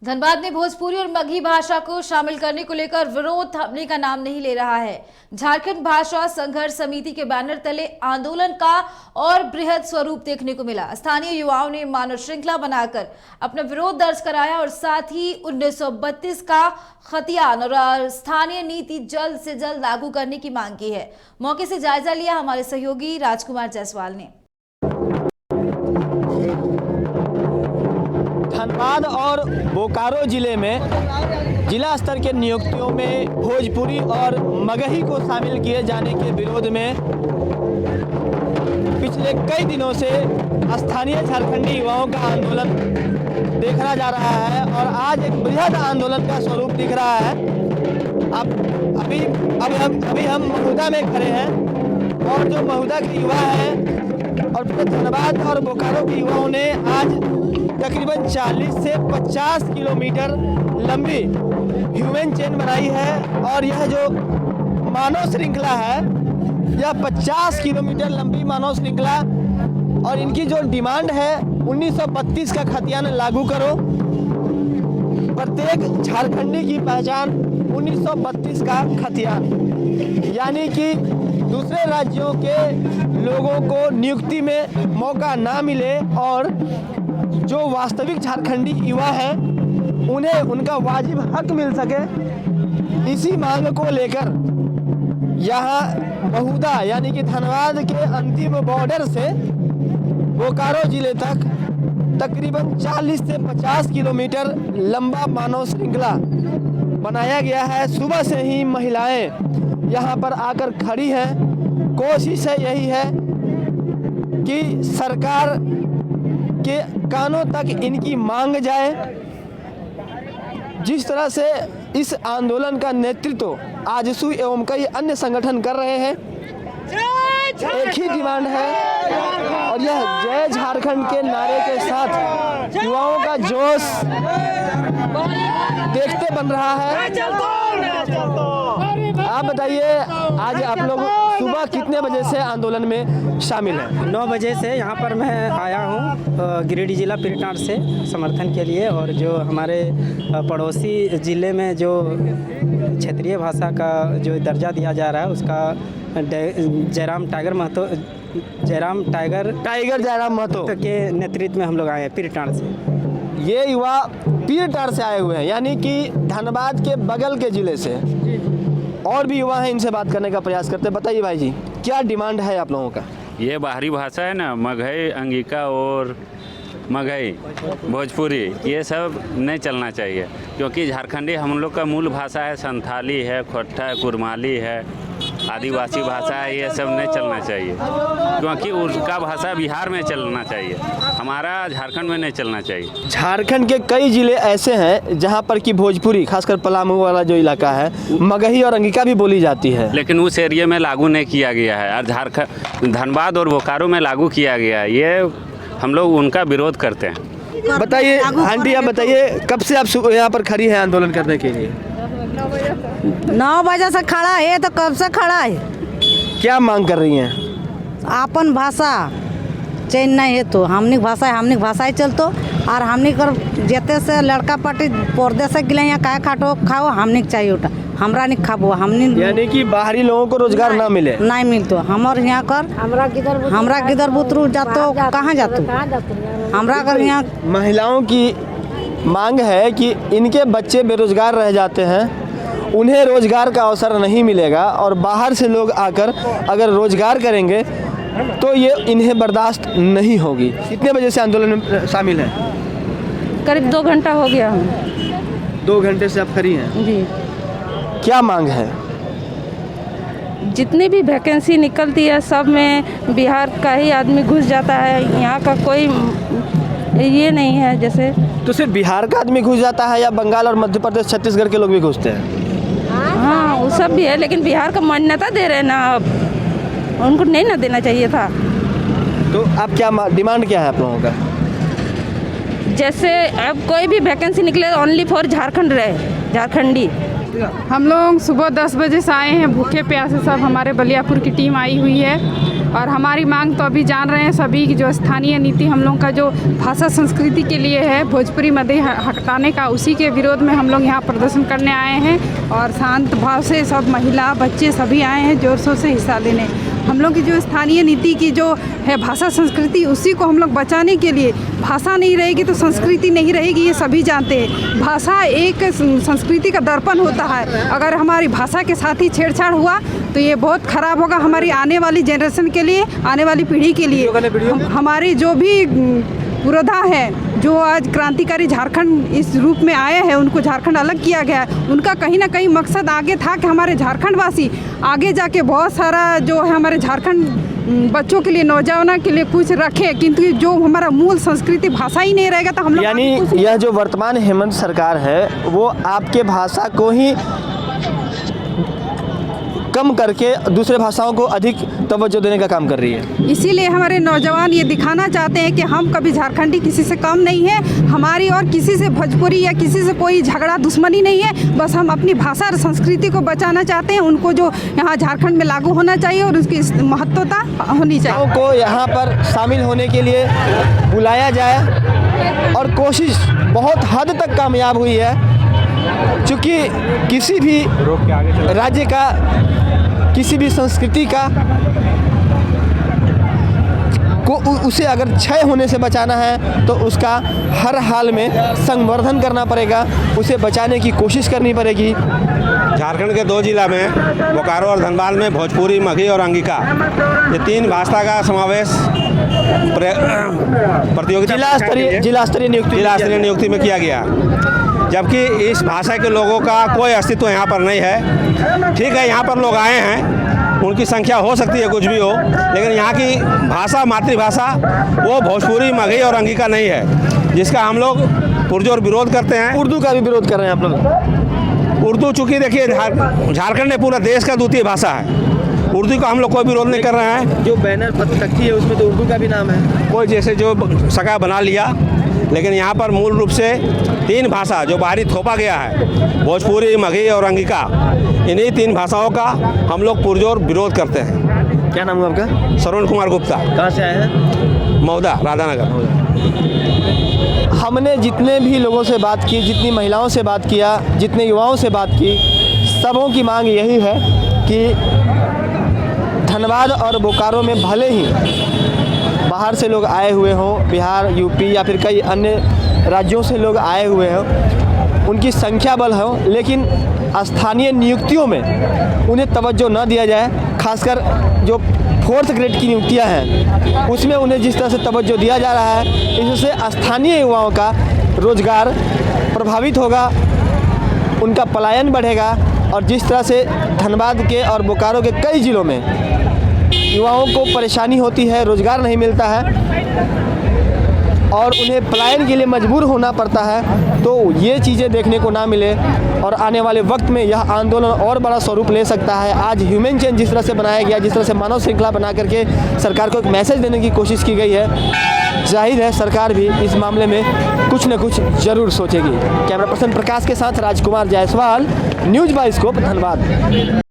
धनबाद में भोजपुरी और मगही भाषा को शामिल करने को लेकर विरोध थमने का नाम नहीं ले रहा है। झारखंड भाषा संघर्ष समिति के बैनर तले आंदोलन का और बृहद स्वरूप देखने को मिला। स्थानीय युवाओं ने मानव श्रृंखला बनाकर अपना विरोध दर्ज कराया और साथ ही 1932 का खतियान और स्थानीय नीति जल्द से जल्द लागू करने की मांग की है। मौके से जायजा लिया हमारे सहयोगी राजकुमार जायसवाल ने। धनबाद और बोकारो जिले में जिला स्तर के नियुक्तियों में भोजपुरी और मगही को शामिल किए जाने के विरोध में पिछले कई दिनों से स्थानीय झारखंडी युवाओं का आंदोलन देखा जा रहा है और आज एक बृहद आंदोलन का स्वरूप दिख रहा है। अभी हम महुदा में खड़े हैं और जो महुदा के युवा हैं और धनबाद और बोकारो के युवाओं ने आज तकरीबन 40 से 50 किलोमीटर लंबी ह्यूमन चेन बनाई है और यह जो मानव श्रृंखला है यह 50 किलोमीटर लंबी मानव श्रृंखला और इनकी जो डिमांड है 1932 का खतियान लागू करो। प्रत्येक झारखंडी की पहचान 1932 का खतियान, यानी कि दूसरे राज्यों के लोगों को नियुक्ति में मौका ना मिले और जो वास्तविक झारखंडी युवा हैं उन्हें उनका वाजिब हक मिल सके। इसी मांग को लेकर यहाँ महुदा यानी कि धनबाद के अंतिम बॉर्डर से बोकारो जिले तक तकरीबन 40 से 50 किलोमीटर लंबा मानव श्रृंखला बनाया गया है। सुबह से ही महिलाएं यहाँ पर आकर खड़ी हैं। कोशिश है यही है कि सरकार के कानों तक इनकी मांग जाए। जिस तरह से इस आंदोलन का नेतृत्व आजसू एवं कई अन्य संगठन कर रहे हैं, एक ही डिमांड है और यह जय झारखंड के नारे के साथ युवाओं का जोश देखते बन रहा है। आप बताइए, आज आप लोग सुबह कितने बजे से आंदोलन में शामिल हैं? 9 बजे से यहाँ पर मैं आया हूँ गिरिडीह जिला पिरटार से समर्थन के लिए। और जो हमारे पड़ोसी ज़िले में जो क्षेत्रीय भाषा का जो दर्जा दिया जा रहा है उसका जयराम महतो के नेतृत्व में हम लोग आए हैं पिरटार से। ये युवा पिरटार से आए हुए हैं, यानी कि धनबाद के बगल के ज़िले से। और भी युवा हैं, इनसे बात करने का प्रयास करते हैं। बताइए भाई जी, क्या डिमांड है आप लोगों का? ये बाहरी भाषा है ना, मगही, अंगिका और मगही, भोजपुरी, ये सब नहीं चलना चाहिए क्योंकि झारखंडी हम लोग का मूल भाषा है। संथाली है, खोट्टा है, कुरमाली है, आदिवासी भाषा है। ये सब नहीं चलना चाहिए क्योंकि उसका भाषा बिहार में चलना चाहिए, हमारा झारखंड में नहीं चलना चाहिए। झारखंड के कई ज़िले ऐसे हैं जहां पर कि भोजपुरी, खासकर पलामू वाला जो इलाका है, मगही और अंगिका भी बोली जाती है, लेकिन उस एरिया में लागू नहीं किया गया है और झारखंड धनबाद और बोकारो में लागू किया गया है। ये हम लोग उनका विरोध करते हैं। बताइए आंटी, आप बताइए कब से आप यहाँ पर खड़ी है आंदोलन करने के लिए? 9 बजे से खड़ा है, तो कब से खड़ा है? क्या मांग कर रही हैं? अपन भाषा चैन नहीं है तो हमनी भाषा ही चलतो। और हमनी कर जेते से लड़का पार्टी पर्दे से गिले यहाँ काय खाओ हमनी चाहिए उठा, हमरा नहीं खाबो हमनी, यानी कि बाहरी लोगों को रोजगार ना मिले, नहीं मिलतो। हमार यहाँ कर हमरा गिदर बुतरू जातो, कहाँ जातो हमरा कर। यहाँ महिलाओं की मांग है कि इनके बच्चे बेरोजगार रह जाते हैं, उन्हें रोजगार का अवसर नहीं मिलेगा और बाहर से लोग आकर अगर रोजगार करेंगे तो ये इन्हें बर्दाश्त नहीं होगी। कितने बजे से आंदोलन में शामिल हैं? करीब 2 घंटा हो गया हमें। 2 घंटे से आप खड़ी हैं जी। क्या मांग है? जितनी भी वैकेंसी निकलती है सब में बिहार का ही आदमी घुस जाता है, यहाँ का कोई ये नहीं है। जैसे तो सिर्फ बिहार का आदमी घुस जाता है या बंगाल और मध्य प्रदेश, छत्तीसगढ़ के लोग भी घुसते हैं? हाँ, वो सब भी है, लेकिन बिहार का मान्यता दे रहे हैं ना, अब उनको नहीं ना देना चाहिए था। तो आप क्या डिमांड क्या है आप लोगों का? जैसे अब कोई भी वैकेंसी निकले ओनली फॉर झारखंड रहे, झारखंडी। हम लोग सुबह 10 बजे से आए हैं, भूखे प्यासे सब। हमारे बलियापुर की टीम आई हुई है और हमारी मांग तो अभी जान रहे हैं सभी की जो स्थानीय नीति हम लोग का जो भाषा संस्कृति के लिए है भोजपुरी मगही हटाने का, उसी के विरोध में हम लोग यहाँ प्रदर्शन करने आए हैं और शांत भाव से सब महिला बच्चे सभी आए हैं जोर शोर से हिस्सा लेने। हम लोग की जो स्थानीय नीति की जो है भाषा संस्कृति, उसी को हम लोग बचाने के लिए, भाषा नहीं रहेगी तो संस्कृति नहीं रहेगी, ये सभी जानते हैं। भाषा एक संस्कृति का दर्पण होता है, अगर हमारी भाषा के साथ ही छेड़छाड़ हुआ तो ये बहुत ख़राब होगा हमारी आने वाली जनरेशन के लिए, आने वाली पीढ़ी के लिए। हमारी जो भी पुरोधा है, जो आज क्रांतिकारी झारखंड इस रूप में आए हैं, उनको झारखंड अलग किया गया है, उनका कहीं ना कहीं मकसद आगे था कि हमारे झारखंड वासी आगे जाके बहुत सारा जो है हमारे झारखंड बच्चों के लिए, नौजवानों के लिए कुछ रखे, किंतु जो हमारा मूल संस्कृति भाषा ही नहीं रहेगा तो हम लोग यानी यह जो वर्तमान हेमंत सरकार है वो आपके भाषा को ही कम करके दूसरे भाषाओं को अधिक तवज्जो देने का काम कर रही है। इसीलिए हमारे नौजवान ये दिखाना चाहते हैं कि हम कभी झारखंडी किसी से कम नहीं है, हमारी और किसी से भोजपुरी या किसी से कोई झगड़ा दुश्मनी नहीं है, बस हम अपनी भाषा और संस्कृति को बचाना चाहते हैं। उनको जो यहाँ झारखंड में लागू होना चाहिए और उसकी महत्वता होनी चाहिए। को यहाँ पर शामिल होने के लिए बुलाया जाए और कोशिश बहुत हद तक कामयाब हुई है, क्योंकि किसी भी राज्य का, किसी भी संस्कृति का को उसे अगर क्षय होने से बचाना है तो उसका हर हाल में संवर्धन करना पड़ेगा, उसे बचाने की कोशिश करनी पड़ेगी। झारखंड के 2 जिला में बोकारो और धनबाद में भोजपुरी, मगही और अंगिका, ये 3 भाषा का समावेश प्रतियोगिता जिला स्तरीय नियुक्ति में किया गया, जबकि इस भाषा के लोगों का कोई अस्तित्व यहाँ पर नहीं है। ठीक है, यहाँ पर लोग आए हैं, उनकी संख्या हो सकती है कुछ भी हो, लेकिन यहाँ की भाषा, मातृभाषा वो भोजपुरी, मगही और अंगिका नहीं है, जिसका हम लोग पुरजोर विरोध करते हैं। उर्दू का भी विरोध कर रहे हैं आप लोग? उर्दू चूँकि देखिए झारखंड में पूरा देश का द्वितीय भाषा है, उर्दू का हम लोग कोई विरोध नहीं कर रहे हैं। जो बैनर तख्ती है उसमें तो उर्दू का भी नाम है, कोई जैसे जो सका बना लिया, लेकिन यहाँ पर मूल रूप से 3 भाषा जो बाहरी थोपा गया है, भोजपुरी, मगही और अंगिका, इन्हीं 3 भाषाओं का हम लोग पुरजोर विरोध करते हैं। क्या नाम है आपका? श्रवण कुमार गुप्ता। कहाँ से आए हैं? मौदा, राधानगर। हमने जितने भी लोगों से बात की, जितनी महिलाओं से बात किया, जितने युवाओं से बात की, सबों की मांग यही है कि धनबाद और बोकारो में भले ही बाहर से लोग आए हुए हों, बिहार, यूपी या फिर कई अन्य राज्यों से लोग आए हुए हों, उनकी संख्या बल हो, लेकिन स्थानीय नियुक्तियों में उन्हें तवज्जो न दिया जाए। खासकर जो 4th ग्रेड की नियुक्तियां हैं उसमें उन्हें जिस तरह से तवज्जो दिया जा रहा है, इससे स्थानीय युवाओं का रोजगार प्रभावित होगा, उनका पलायन बढ़ेगा और जिस तरह से धनबाद के और बोकारो के कई ज़िलों में युवाओं को परेशानी होती है, रोज़गार नहीं मिलता है और उन्हें पलायन के लिए मजबूर होना पड़ता है, तो ये चीज़ें देखने को ना मिले और आने वाले वक्त में यह आंदोलन और बड़ा स्वरूप ले सकता है। आज ह्यूमन चेन जिस तरह से बनाया गया, जिस तरह से मानव श्रृंखला बना करके सरकार को एक मैसेज देने की कोशिश की गई है, जाहिर है सरकार भी इस मामले में कुछ न कुछ ज़रूर सोचेगी। कैमरा पर्सन प्रकाश के साथ राजकुमार जायसवाल, न्यूज़ बाइस्कोप, धनबाद।